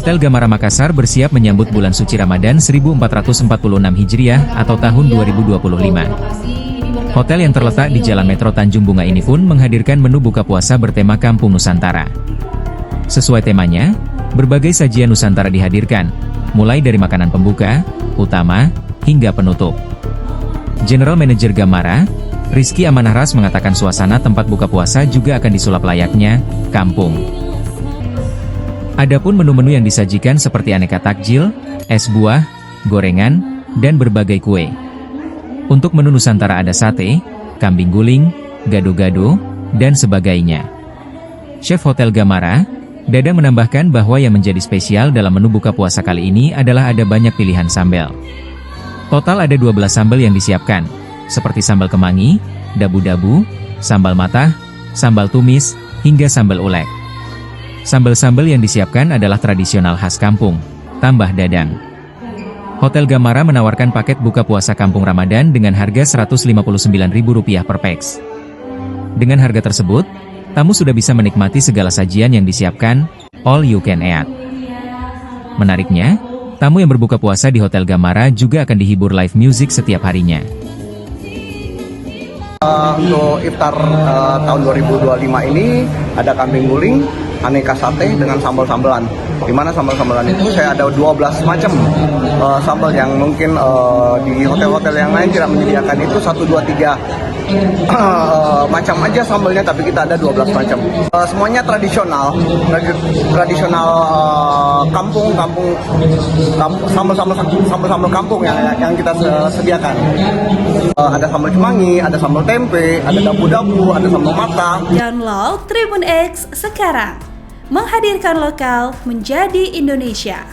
Hotel Gamara Makassar bersiap menyambut bulan suci Ramadan 1446 Hijriah atau tahun 2025. Hotel yang terletak di Jalan Metro Tanjung Bunga ini pun menghadirkan menu buka puasa bertema Kampung Nusantara. Sesuai temanya, berbagai sajian Nusantara dihadirkan, mulai dari makanan pembuka, utama, hingga penutup. General Manager Gamara, Rizky Amanahras mengatakan suasana tempat buka puasa juga akan disulap layaknya kampung. Adapun menu-menu yang disajikan seperti aneka takjil, es buah, gorengan, dan berbagai kue. Untuk menu Nusantara ada sate, kambing guling, gado-gado, dan sebagainya. Chef Hotel Gamara, Dadang menambahkan bahwa yang menjadi spesial dalam menu buka puasa kali ini adalah ada banyak pilihan sambal. Total ada 12 sambal yang disiapkan, seperti sambal kemangi, dabu-dabu, sambal matah, sambal tumis, hingga sambal ulek. Sambal-sambal yang disiapkan adalah tradisional khas kampung, tambah Dadang. Hotel Gamara menawarkan paket buka puasa kampung Ramadan dengan harga Rp159.000 per pax. Dengan harga tersebut, tamu sudah bisa menikmati segala sajian yang disiapkan, all you can eat. Menariknya, tamu yang berbuka puasa di Hotel Gamara juga akan dihibur live music setiap harinya. Untuk iftar tahun 2025 ini ada kambing guling, aneka sate dengan sambal-sambalan. Di mana sambal-sambalan itu saya ada 12 macam sambal yang mungkin di hotel-hotel yang lain tidak menyediakan itu 1, 2, 3 macam aja sambalnya, tapi kita ada 12 macam. Semuanya tradisional kampung sambal kampung yang kita sediakan. Ada sambal kemangi, ada sambal tempe, ada dabu-dabu, ada sambal mata. Download Tribun X sekarang, menghadirkan lokal menjadi Indonesia.